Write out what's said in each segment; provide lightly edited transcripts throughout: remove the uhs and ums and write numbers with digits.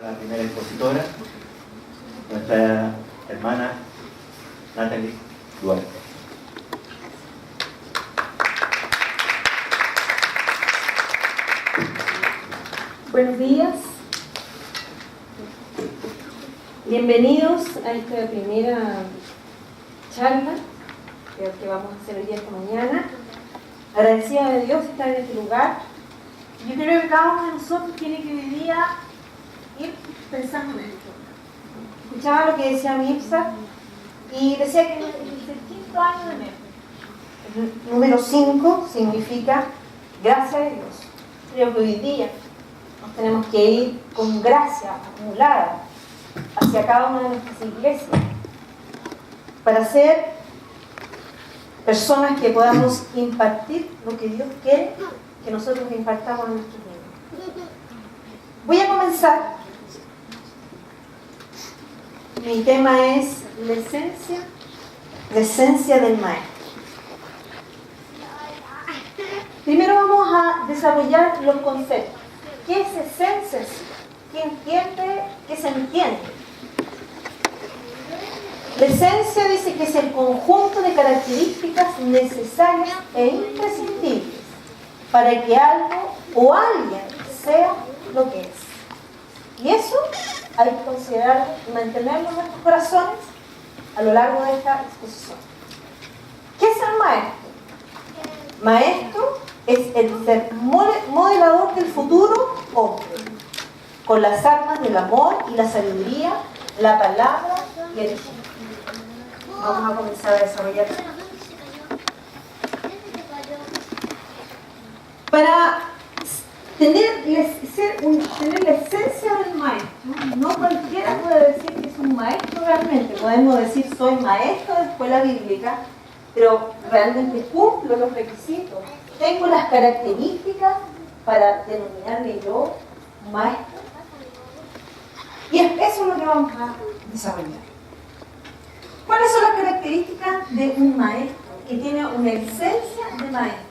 La primera expositora, nuestra hermana Natalie Duarte. Buenos días, bienvenidos a esta primera charla que vamos a hacer hoy día esta mañana. Agradecida de Dios estar en este lugar. Yo creo que cada uno de nosotros tiene que hoy día ir pensando en esto. Escuchaba lo que decía Mirza y decía que es el quinto año de MEP. El número 5 significa gracia de Dios. Creo que hoy día nos tenemos que ir con gracia acumulada hacia cada una de nuestras iglesias para ser personas que podamos impartir lo que Dios quiere que nosotros impartamos a nuestros niños. Voy a comenzar. Mi tema es la esencia del maestro. Primero vamos a desarrollar los conceptos. ¿Qué es esencia? ¿Qué entiende? ¿Qué se entiende? La esencia dice que es el conjunto de características necesarias e imprescindibles para que algo o alguien sea lo que es. Y eso hay que considerarlo y mantenerlo en nuestros corazones a lo largo de esta exposición. ¿Qué es el maestro? Maestro es el ser modelador del futuro hombre, con las armas del amor y la sabiduría, la palabra y el ejemplo. Vamos a comenzar a desarrollar esto. Para tener la esencia del maestro, no cualquiera puede decir que es un maestro realmente. Podemos decir soy maestro de escuela bíblica, pero realmente cumplo los requisitos. Tengo las características para denominarme yo maestro. Y eso es lo que vamos a desarrollar. ¿Cuáles son las características de un maestro que tiene una esencia de maestro?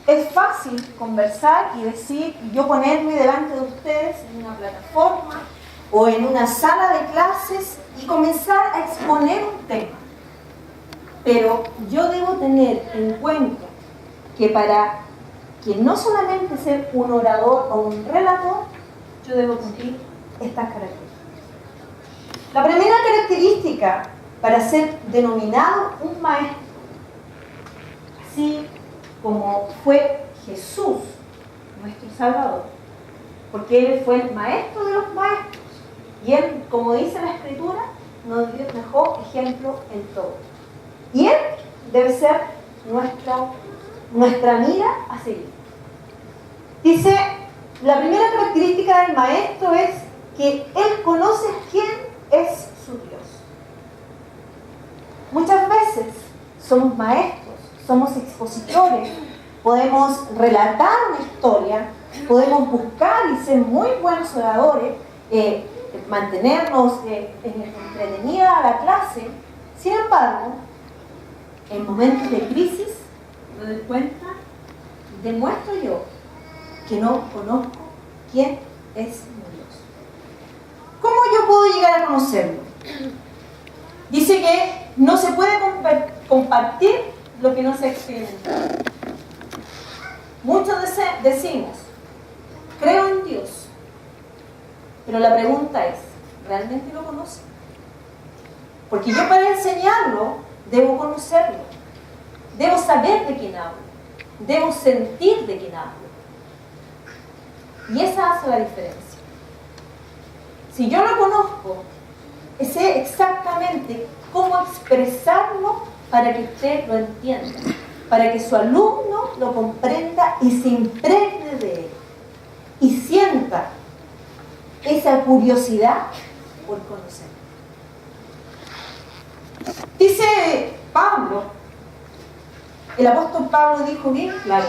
Es fácil conversar y decir, yo ponerme delante de ustedes en una plataforma o en una sala de clases y comenzar a exponer un tema. Pero yo debo tener en cuenta que para que no solamente ser un orador o un relator, yo debo cumplir estas características. La primera característica para ser denominado un maestro, así como fue Jesús, nuestro Salvador, porque Él fue el maestro de los maestros, y Él, como dice la Escritura, nos dejó ejemplo en todo. Y Él debe ser nuestra mira a seguir. Dice, la primera característica del maestro es que Él conoce quién es su Dios. Muchas veces somos maestros, somos expositores, podemos relatar una historia, podemos buscar y ser muy buenos oradores, mantenernos entretenida la clase. Sin embargo, en momentos de crisis me doy cuenta, demuestro yo que no conozco quién es mi Dios. ¿Cómo yo puedo llegar a conocerlo? Dice que no se puede compartir lo que no se experimenta. Muchos decimos, creo en Dios, pero la pregunta es, ¿realmente lo conoce? Porque yo para enseñarlo, debo conocerlo, debo saber de quién hablo, debo sentir de quién hablo. Y esa hace la diferencia. Si yo lo conozco, sé exactamente cómo expresarlo para que usted lo entienda, para que su alumno lo comprenda y se impregne de él y sienta esa curiosidad por conocerlo. Dice Pablo, el apóstol Pablo dijo bien claro,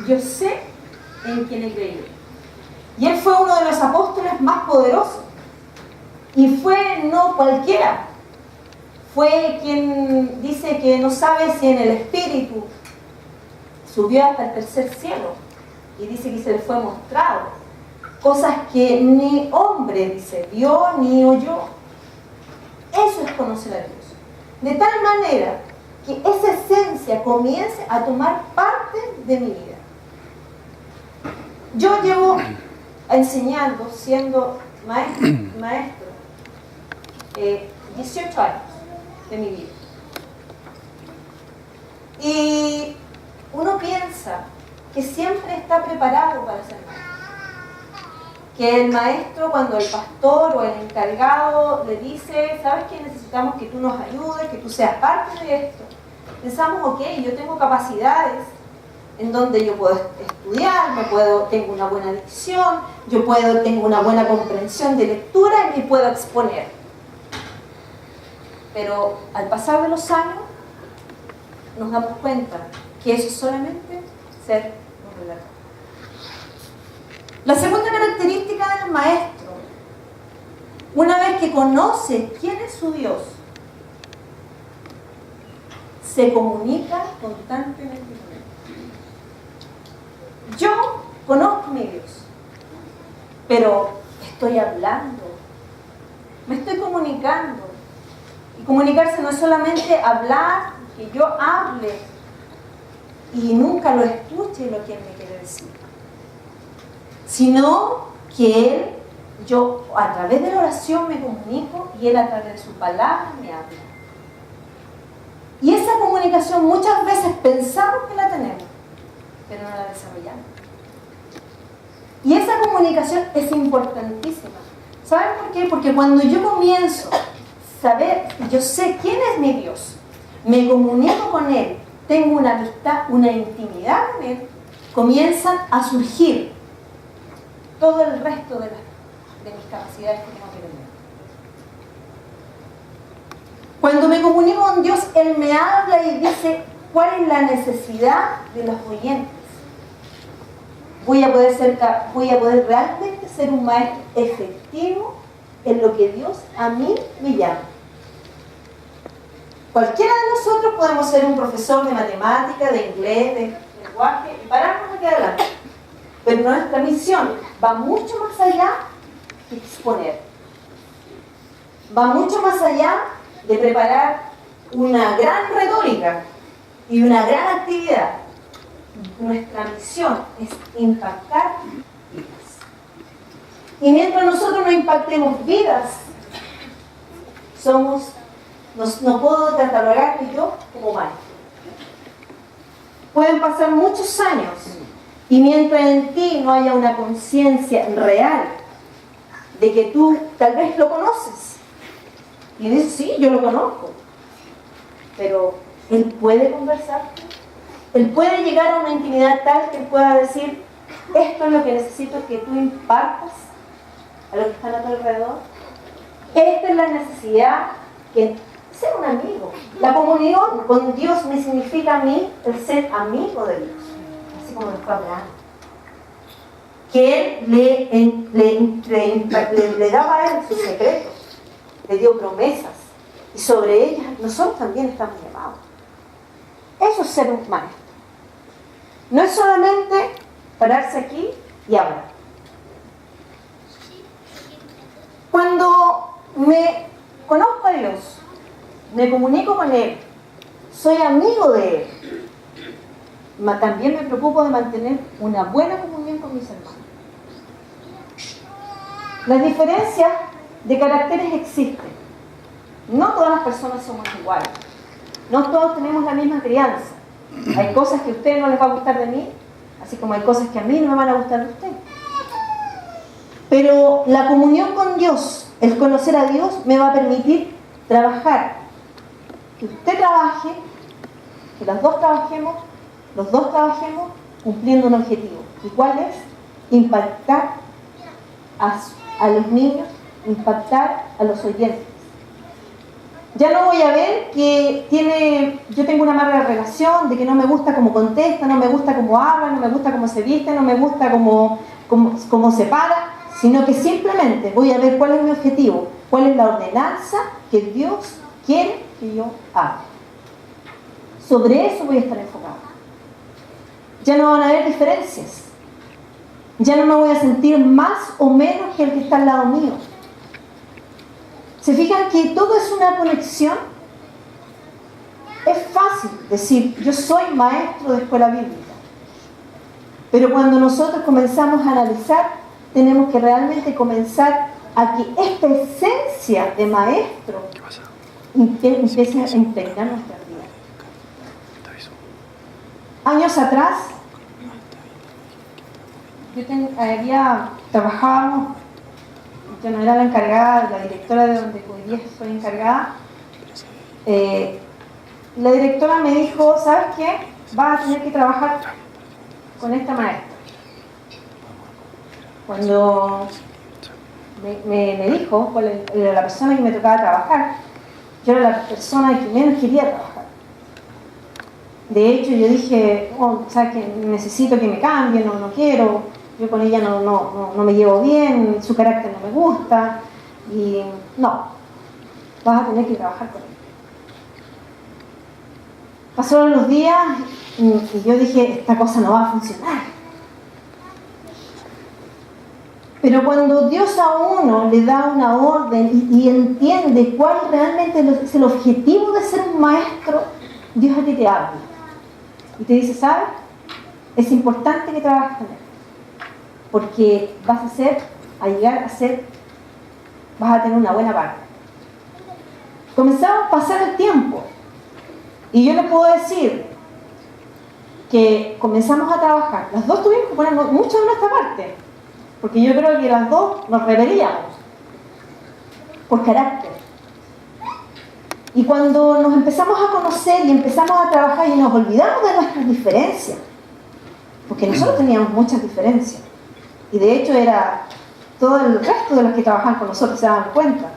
yo sé en quién he creído. Y él fue uno de los apóstoles más poderosos. Y fue no cualquiera. Fue quien dice que no sabe si en el Espíritu subió hasta el tercer cielo. Y dice que se le fue mostrado cosas que ni hombre, dice, vio ni oyó. Eso es conocer a Dios. De tal manera que esa esencia comience a tomar parte de mi vida. Yo llevo enseñando, siendo maestro 18 años de mi vida. Y uno piensa que siempre está preparado para ser maestro. Que el maestro, cuando el pastor o el encargado le dice, ¿sabes qué? Necesitamos que tú nos ayudes, que tú seas parte de esto. Pensamos, ok, yo tengo capacidades en donde yo puedo estudiar, tengo una buena dicción, tengo una buena comprensión de lectura y me puedo exponer. Pero al pasar de los años, nos damos cuenta que eso es solamente ser un relator. La segunda característica del maestro, una vez que conoce quién es su Dios, se comunica constantemente con él. Yo conozco a mi Dios, pero estoy hablando, me estoy comunicando. Y comunicarse no es solamente hablar, que yo hable y nunca lo escuche lo que él me quiere decir, sino que yo a través de la oración me comunico y él a través de su palabra me habla. Y esa comunicación muchas veces pensamos que la tenemos, pero no la desarrollamos. Y esa comunicación es importantísima. ¿Saben por qué? Porque cuando yo comienzo a saber, yo sé quién es mi Dios, me comunico con él, tengo una amistad, una intimidad con él, comienzan a surgir todo el resto de mis capacidades que tengo que tener. Cuando me comunico con Dios, él me habla y dice cuál es la necesidad de los oyentes. Voy a poder realmente ser un maestro efectivo en lo que Dios a mí me llama. Cualquiera de nosotros podemos ser un profesor de matemática, de inglés, de lenguaje y pararnos aquí adelante. Pero nuestra misión va mucho más allá de exponer. Va mucho más allá de preparar una gran retórica y una gran actividad. Nuestra misión es impactar vidas. Y mientras nosotros no impactemos vidas, no puedo catalogarme yo como maestro. Pueden pasar muchos años y mientras en ti no haya una conciencia real de que tú tal vez lo conoces y dices, sí, yo lo conozco, pero él puede conversarte, él puede llegar a una intimidad tal que él pueda decir, esto es lo que necesito que tú impartas a los que están a tu alrededor. Esta es la necesidad, que ser un amigo. La comunión con Dios me significa a mí el ser amigo de Dios, así como lo fue Abraham, que él le daba a él sus secretos, le dio promesas, y sobre ellas nosotros también estamos llamados. Eso es ser un maestro. No es solamente pararse aquí y hablar. Cuando me conozco a Dios, me comunico con Él, soy amigo de Él, también me preocupo de mantener una buena comunión con mis hermanos. Las diferencias de caracteres existen. No todas las personas somos iguales. No todos tenemos la misma crianza. Hay cosas que a ustedes no les va a gustar de mí, así como hay cosas que a mí no me van a gustar de ustedes. Pero la comunión con Dios, el conocer a Dios, me va a permitir trabajar. Que usted trabaje, que los dos trabajemos cumpliendo un objetivo. ¿Y cuál es? Impactar a los niños, impactar a los oyentes. Ya no voy a ver que yo tengo una mala relación, de que no me gusta cómo contesta, no me gusta cómo habla, no me gusta cómo se viste, no me gusta cómo se para, sino que simplemente voy a ver cuál es mi objetivo, cuál es la ordenanza que Dios quiere que yo haga. Sobre eso voy a estar enfocado. Ya no van a haber diferencias. Ya no me voy a sentir más o menos que el que está al lado mío. ¿Se fijan que todo es una conexión? Es fácil decir, yo soy maestro de escuela bíblica. Pero cuando nosotros comenzamos a analizar, tenemos que realmente comenzar a que esta esencia de maestro empiece a impregnar nuestra vida. Años atrás, trabajábamos, yo no era la encargada, la directora de donde hoy día soy encargada. La directora me dijo, ¿sabes qué? Vas a tener que trabajar con esta maestra. Cuando me dijo cuál era la persona que me tocaba trabajar, yo era la persona que menos quería trabajar. De hecho, yo dije, ¿sabes qué? Necesito que me cambien, no quiero, yo con ella no me llevo bien, su carácter no me gusta, y no, vas a tener que trabajar con ella. Pasaron los días y yo dije, esta cosa no va a funcionar. Pero cuando Dios a uno le da una orden y entiende cuál realmente es el objetivo de ser un maestro, Dios a ti te habla. Y te dice, ¿sabes? Es importante que trabajes con él. Porque vas a tener una buena paga. Comenzamos a pasar el tiempo. Y yo les puedo decir que comenzamos a trabajar. Las dos tuvimos que poner mucho de nuestra parte. Porque yo creo que las dos nos rebelíamos. Por carácter. Y cuando nos empezamos a conocer y empezamos a trabajar y nos olvidamos de nuestras diferencias. Porque nosotros teníamos muchas diferencias. Y de hecho era todo el resto de los que trabajaban con nosotros se daban cuenta.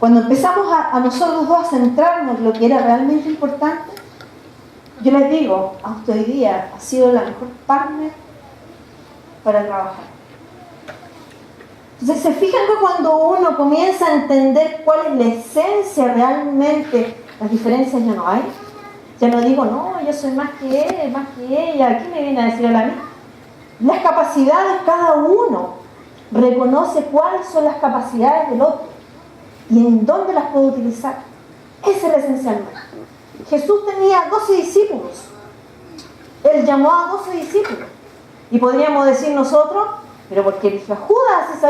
Cuando empezamos a nosotros dos a centrarnos en lo que era realmente importante, yo les digo, hasta hoy día ha sido la mejor partner para trabajar. Entonces, ¿se fijan que cuando uno comienza a entender cuál es la esencia realmente, las diferencias ya no hay? Ya no digo, no, yo soy más que él, más que ella, ¿qué me viene a decir a mí? Las capacidades, cada uno reconoce cuáles son las capacidades del otro y en dónde las puede utilizar. Esa es la esencia del maestro. Jesús tenía 12 discípulos. Él llamó a 12 discípulos. Y podríamos decir nosotros, pero porque eligió a Judas, él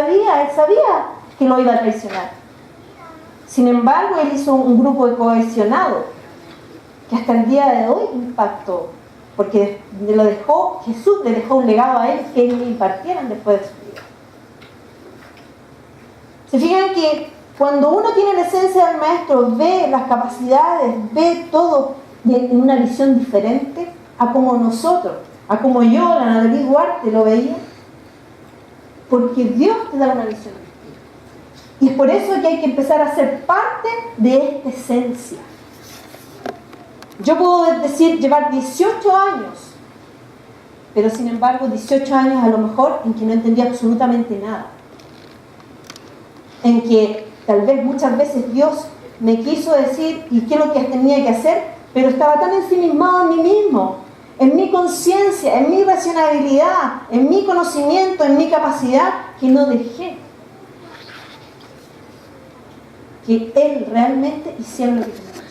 sabía que lo iba a traicionar. Sin embargo, él hizo un grupo de cohesionado que hasta el día de hoy impactó, porque Jesús le dejó un legado a él que ellos impartieran después de su vida. Se fijan que cuando uno tiene la esencia del maestro, ve las capacidades, ve todo en una visión diferente a como nosotros, a como yo, la Natalie Duarte, lo veía, porque Dios te da una visión distinta. Y es por eso que hay que empezar a ser parte de esta esencia. Yo puedo decir, llevar 18 años, pero sin embargo 18 años a lo mejor en que no entendía absolutamente nada. En que tal vez muchas veces Dios me quiso decir y qué es lo que tenía que hacer, pero estaba tan ensimismado en mí mismo, en mi conciencia, en mi racionalidad, en mi conocimiento, en mi capacidad, que no dejé que Él realmente hiciera lo que tenía que hacer.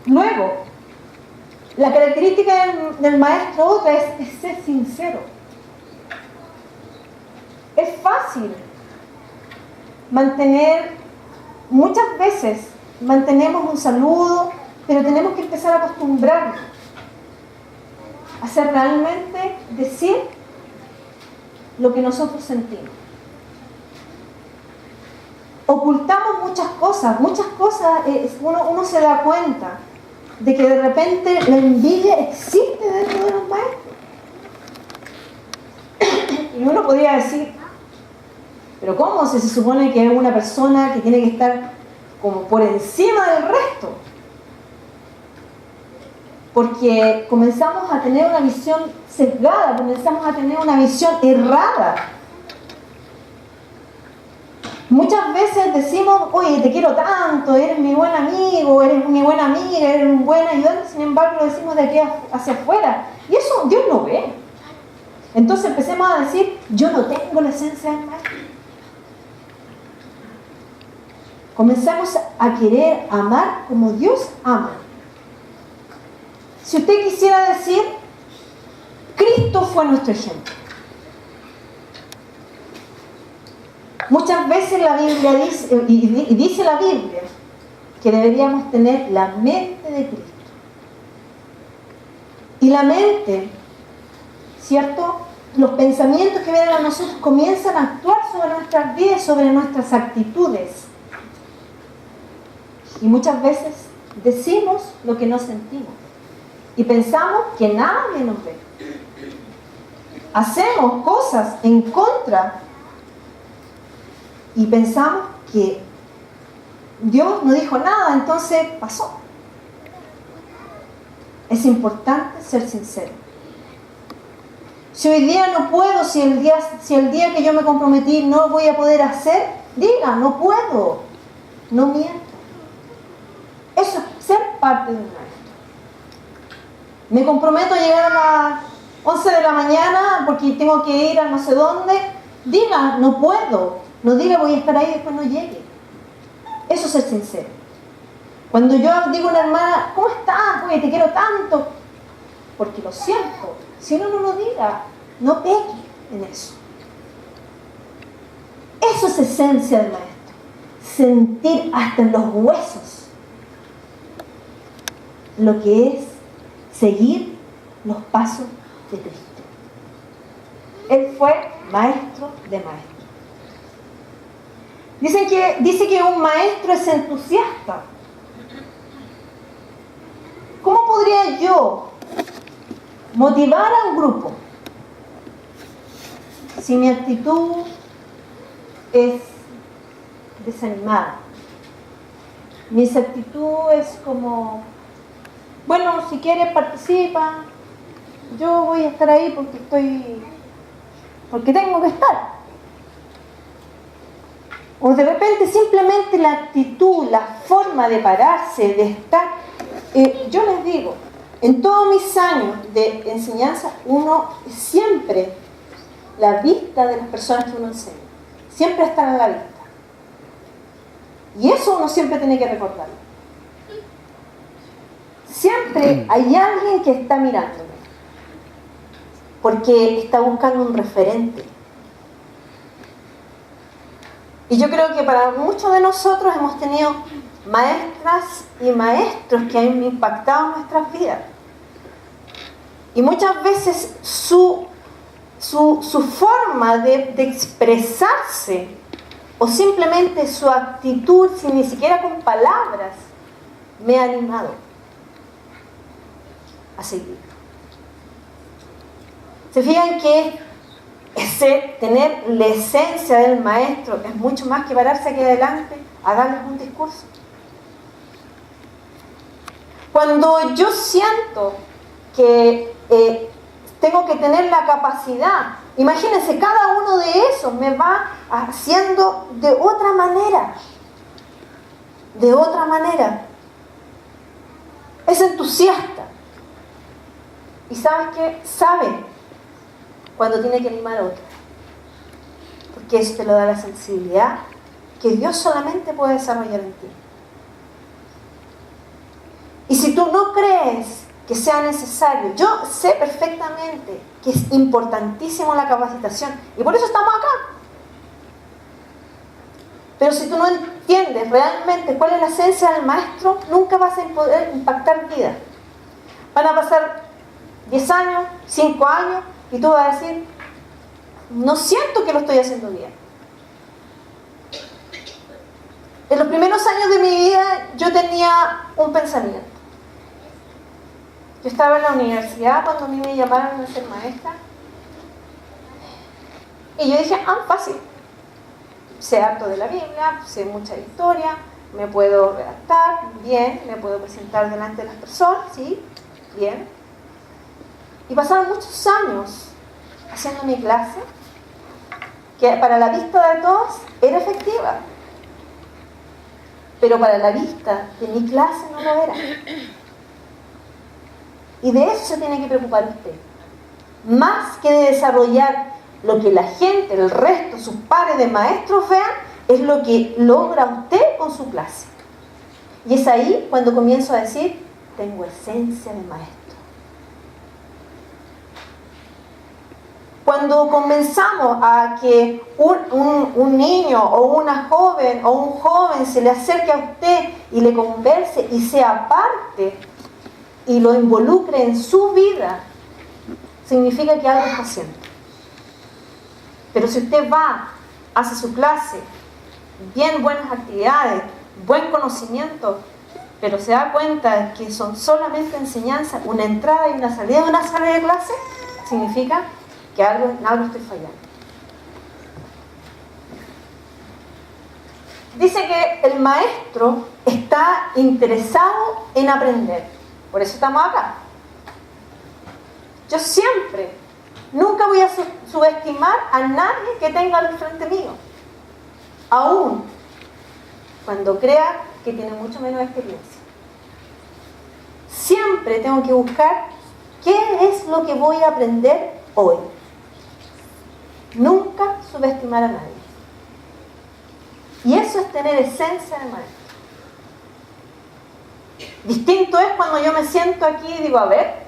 Luego, la característica del maestro otra es ser sincero. Es fácil muchas veces mantenemos un saludo, pero tenemos que empezar a acostumbrarnos a hacer realmente decir lo que nosotros sentimos. Ocultamos muchas cosas, uno se da cuenta de que de repente la envidia existe dentro de los maestros. Y uno podría decir, pero ¿cómo? Si se supone que es una persona que tiene que estar como por encima del resto. Porque comenzamos a tener una visión sesgada, comenzamos a tener una visión errada. Muchas veces decimos, oye, te quiero tanto, eres mi buen amigo, eres mi buena amiga, eres un buen ayudante, sin embargo lo decimos de aquí hacia afuera. Y eso Dios lo ve. Entonces empecemos a decir, yo no tengo la esencia del maestro. Comencemos a querer amar como Dios ama. Si usted quisiera decir, Cristo fue nuestro ejemplo. Muchas veces la Biblia dice, y dice la Biblia, que deberíamos tener la mente de Cristo. Y la mente, ¿cierto? Los pensamientos que vienen a nosotros comienzan a actuar sobre nuestras vidas, sobre nuestras actitudes. Y muchas veces decimos lo que no sentimos. Y pensamos que nadie nos ve. Hacemos cosas en contra y pensamos que Dios no dijo nada, entonces pasó. Es importante ser sincero. Si hoy día no puedo, si el día que yo me comprometí no voy a poder hacer, diga, no puedo, no miento. Eso es ser parte de un maestro. Me comprometo a llegar a las 11 de la mañana porque tengo que ir a no sé dónde, diga, no puedo. No diga voy a estar ahí y después no llegue. Eso es ser sincero. Cuando yo digo a una hermana, ¿cómo estás? Oye, te quiero tanto. Porque lo siento. Si uno no lo diga, no peque en eso. Eso es esencia del maestro. Sentir hasta en los huesos lo que es seguir los pasos de Cristo. Él fue maestro de maestros. Dice que un maestro es entusiasta. ¿Cómo podría yo motivar a un grupo si mi actitud es desanimada? Mi actitud es como, bueno, si quieres participa, yo voy a estar ahí porque tengo que estar. O de repente simplemente la actitud, la forma de pararse, de estar. Yo les digo, en todos mis años de enseñanza, uno siempre, la vista de las personas que uno enseña, siempre está en la vista. Y eso uno siempre tiene que recordarlo. Siempre hay alguien que está mirándome, porque está buscando un referente. Y yo creo que para muchos de nosotros hemos tenido maestras y maestros que han impactado nuestras vidas. Y muchas veces su forma de expresarse, o simplemente su actitud, sin ni siquiera con palabras, me ha animado a seguir. ¿Se fijan que tener la esencia del maestro es mucho más que pararse aquí adelante a darles un discurso? Cuando yo siento que tengo que tener la capacidad, imagínense, cada uno de esos me va haciendo de otra manera. De otra manera. Es entusiasta. ¿Y sabes qué? Sabe cuando tiene que animar a otro. Porque eso te lo da la sensibilidad que Dios solamente puede desarrollar en ti. Y si tú no crees que sea necesario, yo sé perfectamente que es importantísimo la capacitación y por eso estamos acá. Pero si tú no entiendes realmente cuál es la esencia del maestro, nunca vas a poder impactar vidas. Van a pasar 10 años, 5 años y tú vas a decir, no siento que lo estoy haciendo bien. En los primeros años de mi vida yo tenía un pensamiento. Yo estaba en la universidad cuando a mí me llamaron a ser maestra. Y yo dije, fácil. Sé harto de la Biblia, sé mucha historia, me puedo redactar, bien, me puedo presentar delante de las personas, sí, bien. Y pasaron muchos años haciendo mi clase, que para la vista de todos era efectiva. pero para la vista de mi clase no lo era. Y de eso se tiene que preocupar usted. Más que de desarrollar lo que la gente, el resto, sus pares de maestros vean, es lo que logra usted con su clase. Y es ahí cuando comienzo a decir, tengo esencia de maestro. Cuando comenzamos a que un niño o una joven o un joven se le acerque a usted y le converse y sea parte y lo involucre en su vida, significa que algo está haciendo. Pero si usted va, hace su clase, bien buenas actividades, buen conocimiento, pero se da cuenta que son solamente enseñanza, una entrada y una salida de una sala de clase, significa que algo estoy fallando. Dice que el maestro está interesado en aprender. Por eso estamos acá. Yo siempre, nunca voy a subestimar a nadie que tenga al frente mío. Aún cuando crea que tiene mucho menos experiencia. Siempre tengo que buscar qué es lo que voy a aprender hoy. Nunca subestimar a nadie. Y eso es tener esencia de maestro. Distinto es cuando yo me siento aquí y digo, a ver,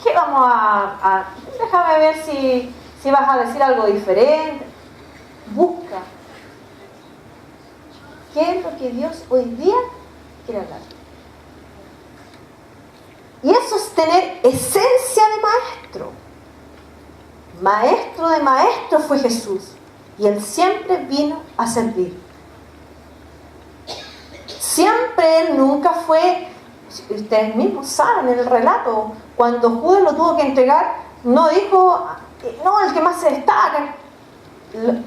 ¿qué vamos a déjame ver si vas a decir algo diferente. Busca qué es lo que Dios hoy día quiere hablar. Y eso es tener esencia de maestro. Maestro de maestros fue Jesús. Y Él siempre vino a servir. Siempre Él nunca fue, ustedes mismos saben el relato, cuando Judas lo tuvo que entregar, no dijo, no, el que más se destaca,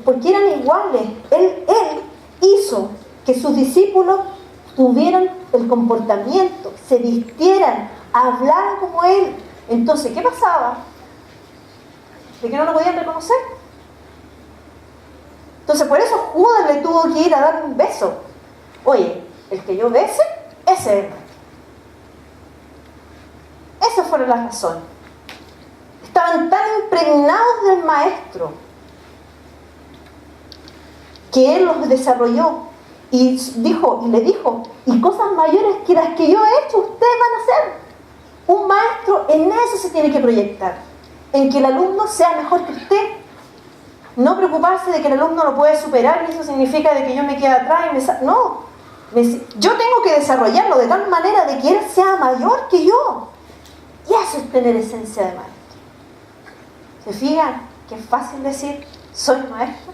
porque eran iguales. Él hizo que sus discípulos tuvieran el comportamiento, se vistieran, hablaran como Él. Entonces, ¿qué pasaba? ¿De que no lo podían reconocer? Entonces, por eso Judas le tuvo que ir a dar un beso. Oye, el que yo bese, ese es. Esas fueron las razones. Estaban tan impregnados del maestro que Él los desarrolló y le dijo, y cosas mayores que las que yo he hecho, ustedes van a hacer. Un maestro en eso se tiene que proyectar, en que el alumno sea mejor que usted. No preocuparse de que el alumno lo puede superar y eso significa de que yo me quede atrás y no. Yo tengo que desarrollarlo de tal manera de que él sea mayor que yo. Y eso es tener esencia de maestro. ¿Se fijan? Que es fácil decir, soy maestro.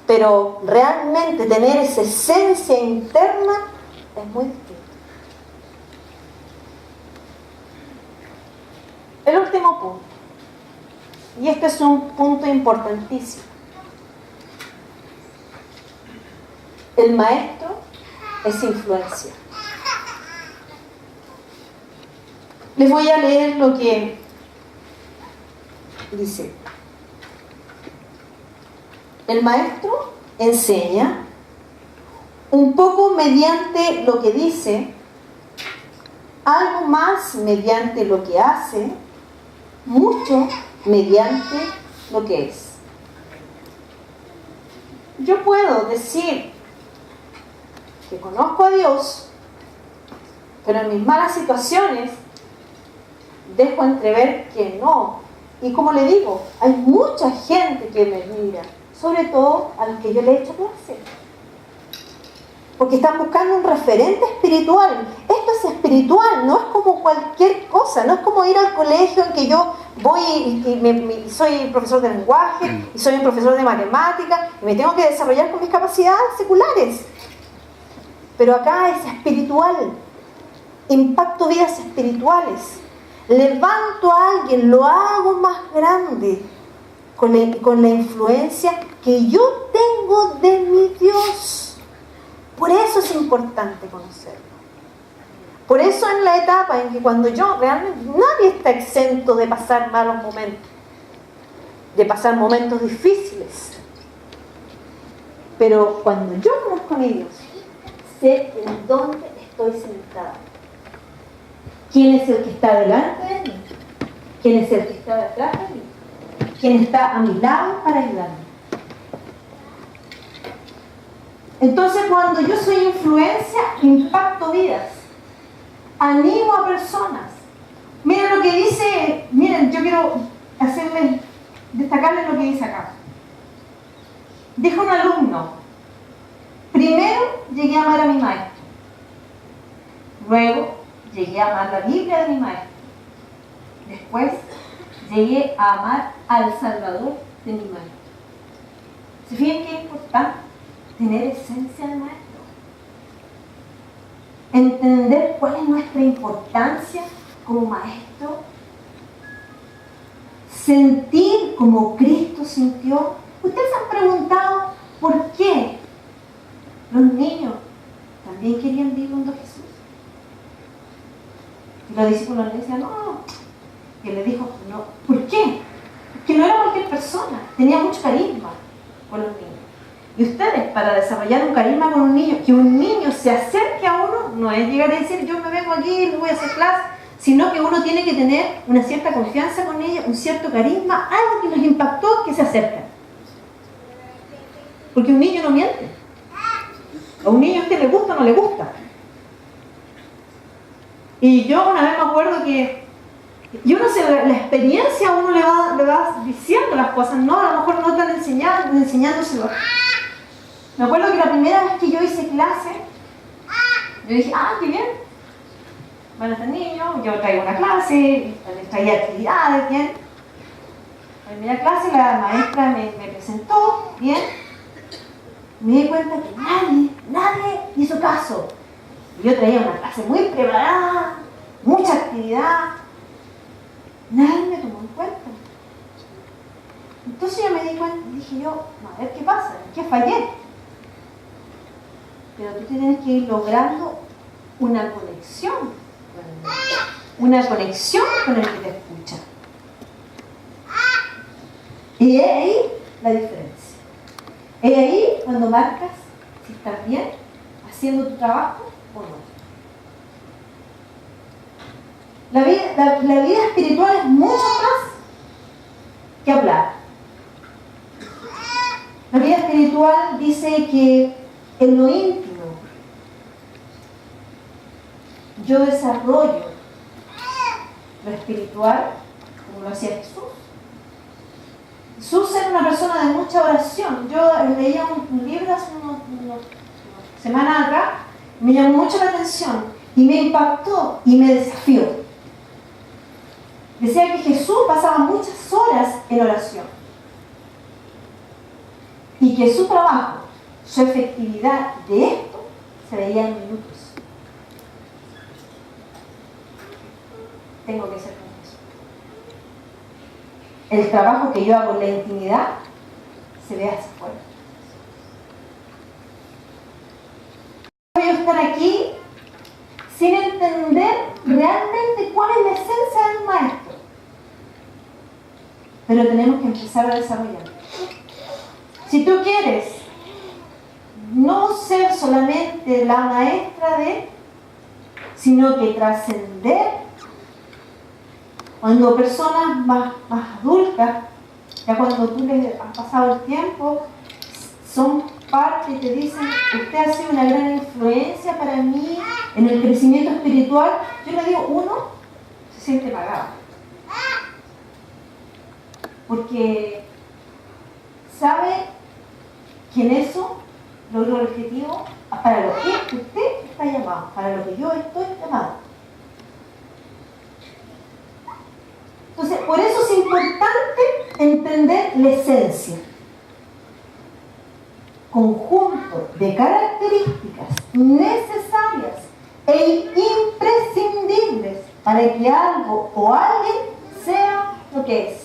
Pero realmente tener esa esencia interna es muy distinto. El último punto. Y este es un punto importantísimo. El maestro es influencia. Les voy a leer lo que dice. El maestro enseña un poco mediante lo que dice, algo más mediante lo que hace, mucho mediante lo que es. Yo puedo decir que conozco a Dios, pero en mis malas situaciones dejo entrever que no. Y como le digo, hay mucha gente que me mira, sobre todo a los que yo le he hecho clase, porque están buscando un referente espiritual. Esto es espiritual, no es como cualquier cosa, no es como ir al colegio en que yo voy y soy profesor de lenguaje y soy un profesor de matemáticas y me tengo que desarrollar con mis capacidades seculares. Pero acá es espiritual, impacto vidas espirituales. Levanto a alguien, lo hago más grande con la influencia que yo tengo de mi Dios. Por eso es importante conocerlo. Por eso en la etapa en que cuando yo realmente, nadie está exento de pasar malos momentos, de pasar momentos difíciles. Pero cuando yo conozco a mi Dios, sé en dónde estoy sentada. ¿Quién es el que está delante de mí? ¿Quién es el que está detrás de mí? ¿Quién está a mi lado para ayudarme? Entonces, cuando yo soy influencia, impacto vidas. Animo a personas. Miren lo que dice, miren, yo quiero destacarles lo que dice acá. Dijo un alumno: primero llegué a amar a mi maestro. Luego llegué a amar la Biblia de mi maestro. Después llegué a amar al Salvador de mi maestro. ¿Se fijan qué es importante? Tener esencia de maestro. Entender cuál es nuestra importancia como maestro. Sentir como Cristo sintió. ¿Ustedes se han preguntado por qué los niños también querían vivir junto a Jesús? Y los discípulos le decían, no. Y él le dijo, no. ¿Por qué? Porque no era cualquier persona. Tenía mucho carisma con los niños. Y ustedes, para desarrollar un carisma con un niño, que un niño se acerque a uno, no es llegar a decir, yo me vengo aquí y voy a hacer clase, sino que uno tiene que tener una cierta confianza con ella, un cierto carisma, algo que nos impactó, que se acercan. Porque un niño no miente. A un niño a usted le gusta o no le gusta. Y yo una vez me acuerdo que, yo no sé, la experiencia a uno le va diciendo las cosas, no, a lo mejor no están enseñándoselo. Me acuerdo que la primera vez que yo hice clase, yo dije, qué bien, van a estar niños, yo traigo una clase, les traía actividades, bien. La primera clase la maestra me presentó, bien. Me di cuenta que nadie hizo caso. Y yo traía una clase muy preparada, mucha actividad. Nadie me tomó en cuenta. Entonces yo me di cuenta, dije yo, a ver qué pasa, ¿en qué fallé? Pero tú tienes que ir logrando una conexión con el niño, una conexión con el que te escucha. Y es ahí la diferencia. Es ahí cuando marcas si estás bien haciendo tu trabajo o no. La vida espiritual es mucho más que hablar. La vida espiritual dice que en lo íntimo yo desarrollo lo espiritual como lo hacía Jesús. Jesús era una persona de mucha oración. Yo leía un libro hace unas semanas acá, me llamó mucho la atención y me impactó y me desafió. Decía que Jesús pasaba muchas horas en oración y que su trabajo, su efectividad de esto se veía en minutos. Tengo que ser como eso. El trabajo que yo hago en la intimidad se ve hacia afuera. Voy a estar aquí sin entender realmente cuál es la esencia del maestro. Pero tenemos que empezar a desarrollar. Si tú quieres no ser solamente la maestra de, sino que trascender, cuando personas más adultas, ya cuando tú les has pasado el tiempo, son parte y te dicen, usted ha sido una gran influencia para mí en el crecimiento espiritual, yo le digo, uno se siente pagado. Porque sabe que en eso logró el objetivo para lo que usted está llamado, para lo que yo estoy llamado. Entonces, por eso es importante entender la esencia. Conjunto de características necesarias e imprescindibles para que algo o alguien sea lo que es.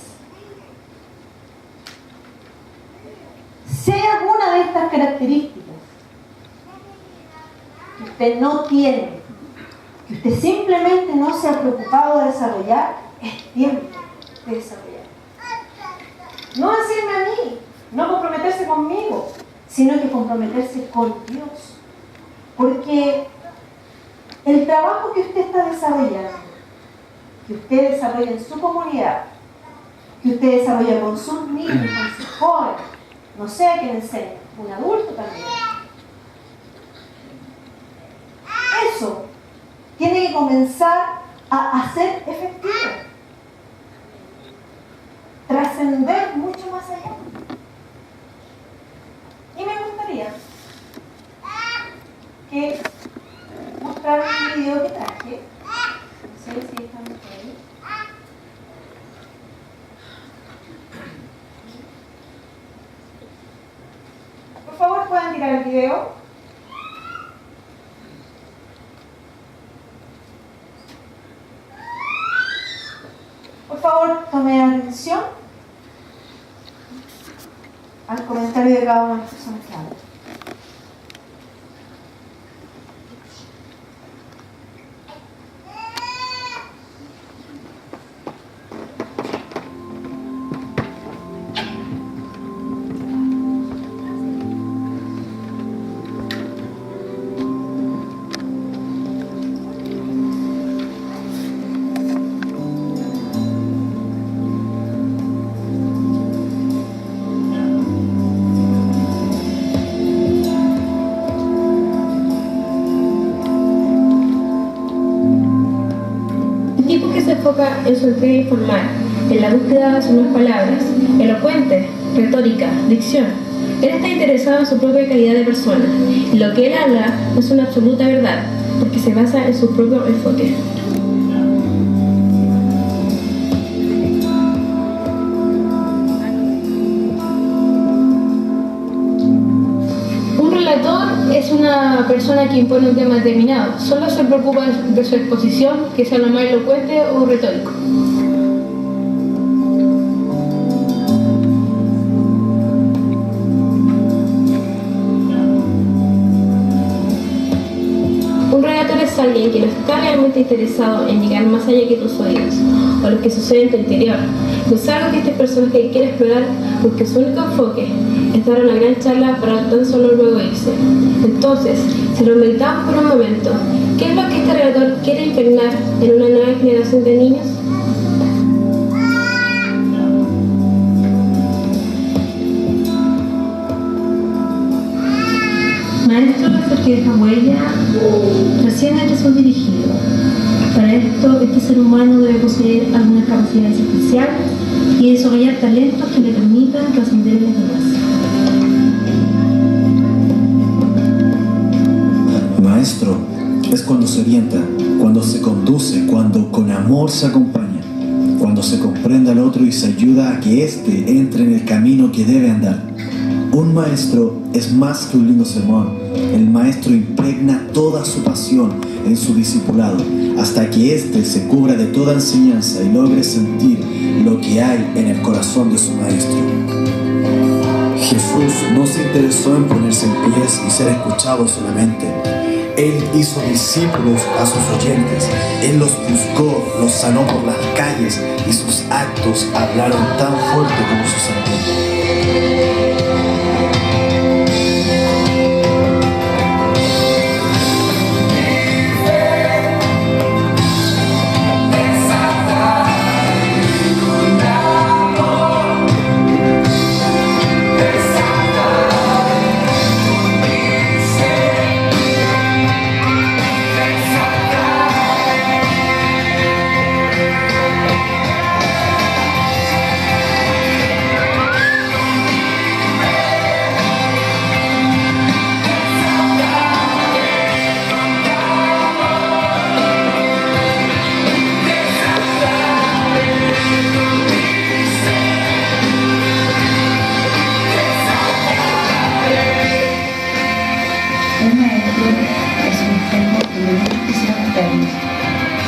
Si hay alguna de estas características que usted no tiene, que usted simplemente no se ha preocupado de desarrollar, es tiempo de desarrollar. No decirme a mí, no comprometerse conmigo, sino que comprometerse con Dios. Porque el trabajo que usted está desarrollando, que usted desarrolla en su comunidad, que usted desarrolla con sus niños, con sus jóvenes, no sé a quién enseña, un adulto también. Eso tiene que comenzar a ser efectivo, trascender mucho más allá. Y me gustaría que mostraran un video que traje. No sé si están por ahí. Por favor, pueden tirar el video. Por favor, tomen atención al comentario de cada una de las personas que hablan. En su entrega informal, en la búsqueda de sus nuevas palabras, elocuente, retórica, dicción. Él está interesado en su propia calidad de persona, y lo que él habla no es una absoluta verdad, porque se basa en su propio enfoque. Un relator es una persona que impone un tema determinado. Solo se preocupa de su exposición, que sea lo más elocuente o retórico. Un relator es alguien que no está realmente interesado en llegar más allá que tus oídos o lo que sucede en tu interior. No es algo que este personaje quiere explorar, porque su único enfoque es dar una gran charla para tan solo luego irse. Entonces, si lo meditamos por un momento, ¿qué es lo que este relator quiere impregnar en una nueva generación de niños? Maestro es el que deja huella, recién el Jesús dirigido. Para esto, este ser humano debe poseer algunas capacidades especiales y desarrollar talentos que le permitan trascender en las vidas. Maestro es cuando se orienta, cuando se conduce, cuando con amor se acompaña, cuando se comprende al otro y se ayuda a que éste entre en el camino que debe andar. Un maestro es más que un lindo sermón. El maestro impregna toda su pasión en su discipulado, hasta que éste se cubra de toda enseñanza y logre sentir lo que hay en el corazón de su maestro. Jesús no se interesó en ponerse en pies y ser escuchado solamente. Él hizo discípulos a sus oyentes. Él los buscó, los sanó por las calles y sus actos hablaron tan fuerte como su sentir.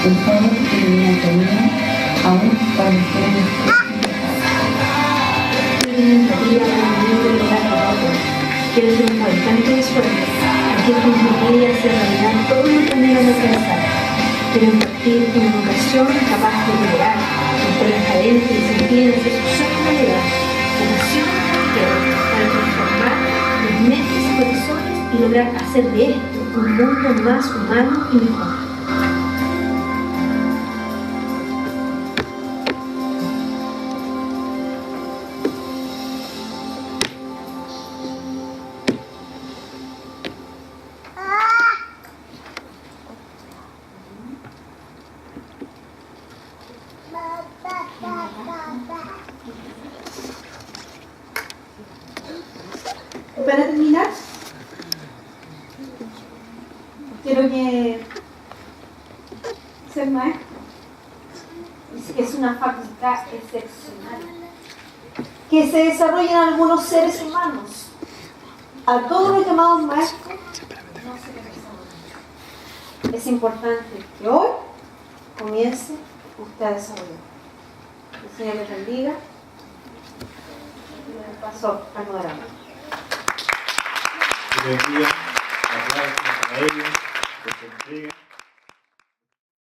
El fuego que ilumina el camino, aún cuando estemos quiero ser un fabricante de suerte, aquel que nos motive a hacer realidad todo lo que anhelamos alcanzar. Quiero impartir una educación capaz de liberar, mostrar talento y sentir en hacer su sueño realidad. Vocación para transformar los medios lograr hacer de esto un mundo más humano y mejor. Para terminar, quiero que ser maestro es una facultad excepcional que se desarrolla en algunos seres humanos. A todos los llamados maestros no se les desarrolla. Es importante que hoy comience usted a desarrollar. El Señor les bendiga. Y le paso al moderador. Que bendiga, aplausos a ellos, que se entreguen.